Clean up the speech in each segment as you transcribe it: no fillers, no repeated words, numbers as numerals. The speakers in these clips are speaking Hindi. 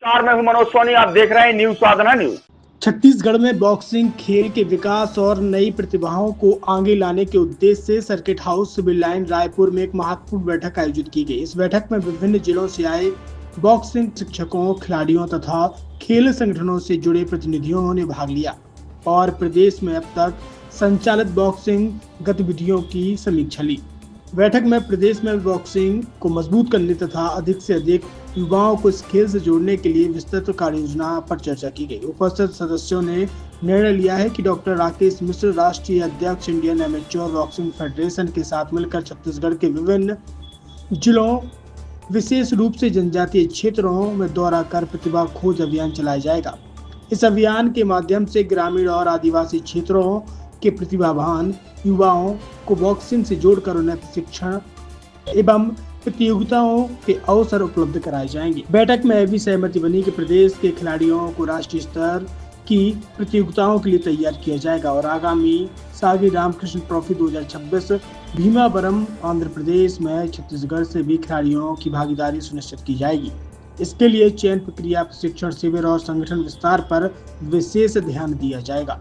नमस्कार, मैं हूं मनोज सोनी। आप देख रहे हैं न्यूज साधना न्यूज। छत्तीसगढ़ में बॉक्सिंग खेल के विकास और नई प्रतिभाओं को आगे लाने के उद्देश्य से circuit house civil line Raipur में एक महत्वपूर्ण बैठक आयोजित की गई। इस बैठक में विभिन्न जिलों से आए बॉक्सिंग शिक्षकों, खिलाड़ियों तथा खेल संगठनों से जुड़े प्रतिनिधियों ने भाग लिया और प्रदेश में अब तक संचालित बॉक्सिंग गतिविधियों की समीक्षा ली। बैठक में प्रदेश में बॉक्सिंग को मजबूत करने तथा अधिक से अधिक युवाओं को इस खेल से जोड़ने के लिए विस्तृत कार्य योजना पर चर्चा की गई। उपस्थित सदस्यों ने निर्णय लिया है कि डॉक्टर राकेश मिश्र, राष्ट्रीय अध्यक्ष इंडियन एमेच्योर बॉक्सिंग फेडरेशन के साथ मिलकर छत्तीसगढ़ के विभिन्न जिलों, विशेष रूप से जनजातीय क्षेत्रों में दौरा कर प्रतिभा खोज अभियान चलाया जाएगा। इस अभियान के माध्यम से ग्रामीण और आदिवासी क्षेत्रों के प्रतिभावान युवाओं को बॉक्सिंग से जोड़कर उन्हें प्रशिक्षण एवं प्रतियोगिताओं के अवसर उपलब्ध कराए जाएंगे। बैठक में भी सहमति बनी कि प्रदेश के खिलाड़ियों को राष्ट्रीय स्तर की प्रतियोगिताओं के लिए तैयार किया जाएगा और आगामी सागी रामकृष्ण ट्रॉफी 2026 भीमावरम आंध्र प्रदेश में छत्तीसगढ़ से भी खिलाड़ियों की भागीदारी सुनिश्चित की जाएगी। इसके लिए चयन प्रक्रिया, प्रशिक्षण शिविर और संगठन विस्तार पर विशेष ध्यान दिया जाएगा।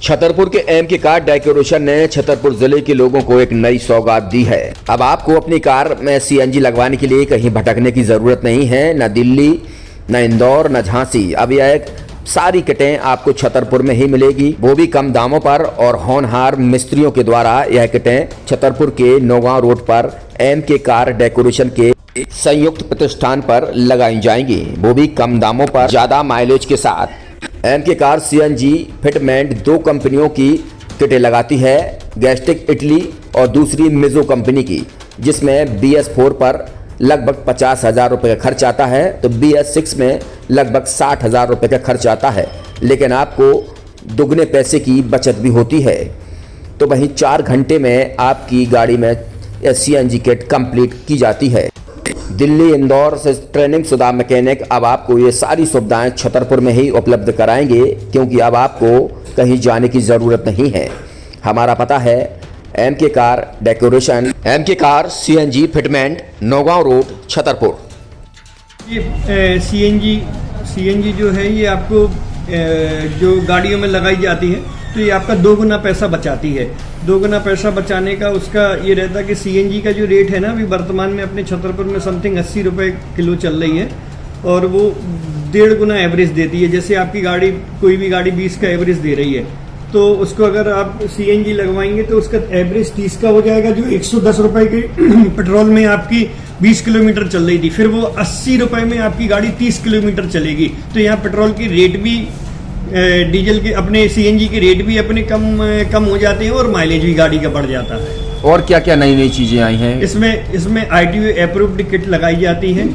छतरपुर के एमके कार डेकोरेशन ने छतरपुर जिले के लोगों को एक नई सौगात दी है। अब आपको अपनी कार में सीएनजी लगवाने के लिए कहीं भटकने की जरूरत नहीं है, न दिल्ली, न इंदौर, न झांसी। अब यह सारी किटें आपको छतरपुर में ही मिलेगी, वो भी कम दामों पर और होनहार मिस्त्रियों के द्वारा। यह किटें छतरपुर के नौगांव रोड पर एमके कार डेकोरेशन के संयुक्त प्रतिष्ठान पर लगाई जाएंगी, वो भी कम दामों पर, ज्यादा माइलेज के साथ। एमके कार सीएनजी फिटमेंट 2 कंपनियों की किटें लगाती है, गैस्टिक इटली और दूसरी मिजो कंपनी की, जिसमें BS4 पर लगभग 50,000 रुपये का खर्च आता है, तो BS6 में लगभग 60,000 रुपये का खर्च आता है, लेकिन आपको दुगने पैसे की बचत भी होती है। तो वहीं 4 घंटे में आपकी गाड़ी में सीएनजी किट कंप्लीट की जाती है। दिल्ली, इंदौर से ट्रेनिंग शुदा मैकेनिक अब आपको ये सारी सुविधाएं छतरपुर में ही उपलब्ध कराएंगे, क्योंकि अब आपको कहीं जाने की ज़रूरत नहीं है। हमारा पता है MK car decoration, MK car CNG fitment, Naugaon road, Chhatarpur. ये सीएनजी जो है ये आपको जो गाड़ियों में लगाई जाती है तो ये आपका 2 गुना पैसा बचाती है। 2 गुना पैसा बचाने का उसका ये रहता है कि सीएनजी का जो रेट है ना, अभी वर्तमान में अपने छतरपुर में समथिंग 80 रुपये किलो चल रही है और वो 1.5 गुना एवरेज देती है। जैसे आपकी गाड़ी, कोई भी गाड़ी 20 का एवरेज दे रही है, तो उसको अगर आप सीएनजी लगवाएंगे तो उसका एवरेज 30 का हो जाएगा। जो 110 रुपये के पेट्रोल में आपकी 20 किलोमीटर चल रही थी, फिर वो 80 रुपये में आपकी गाड़ी 30 किलोमीटर चलेगी। तो यहाँ पेट्रोल की रेट भी, डीजल के, अपने सीएनजी के रेट भी अपने कम हो जाते हैं और माइलेज भी गाड़ी का बढ़ जाता है। और क्या क्या नई चीजें आई हैं इसमें ITO अप्रूव्ड किट लगाई जाती है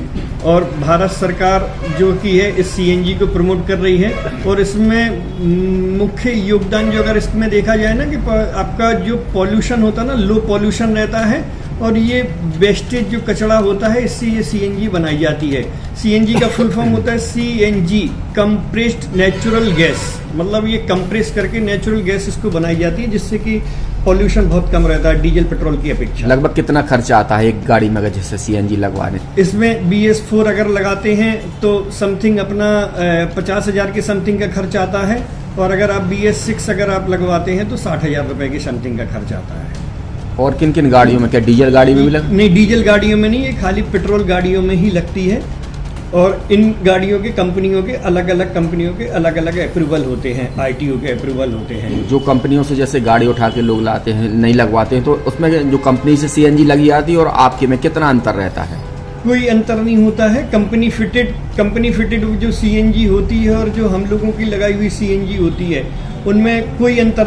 और भारत सरकार जो की है इस सीएनजी को प्रमोट कर रही है। और इसमें मुख्य योगदान जो अगर इसमें देखा जाए ना, कि आपका जो पॉल्यूशन होता है ना, लो पॉल्यूशन रहता है और ये वेस्टेज जो कचरा होता है, इससे ये सीएनजी बनाई जाती है। सीएनजी का फुल फॉर्म होता है CNG, कंप्रेस्ड नेचुरल गैस। मतलब ये कंप्रेस करके नेचुरल गैस इसको बनाई जाती है, जिससे कि पॉल्यूशन बहुत कम रहता है डीजल पेट्रोल की अपेक्षा। लगभग कितना खर्चा आता है एक गाड़ी में जैसे सीएनजी लगवाने? इसमें BS4 अगर लगाते हैं तो समथिंग अपना 50,000 के समथिंग का खर्च आता है, और अगर आप BS6 अगर आप लगवाते हैं तो 60,000 रुपये की समथिंग का खर्च आता है। और किन किन गाड़ियों में? क्या डीजल गाड़ी में भी नहीं, डीजल गाड़ियों में नहीं, ये खाली पेट्रोल गाड़ियों में ही लगती है। और इन गाड़ियों के कंपनियों के अलग अलग अप्रूवल होते हैं, ITO के अप्रूवल होते हैं। जो कंपनियों से जैसे गाड़ी उठा के लोग लाते हैं, नहीं लगवाते हैं, तो उसमें जो कंपनी से सीएनजी लगी जाती है और आपके में कितना अंतर रहता है? कोई अंतर नहीं होता है। कंपनी फिटेड जो सीएनजी होती है और जो हम लोगों की लगाई हुई सीएनजी होती है, उनमें कोई अंतर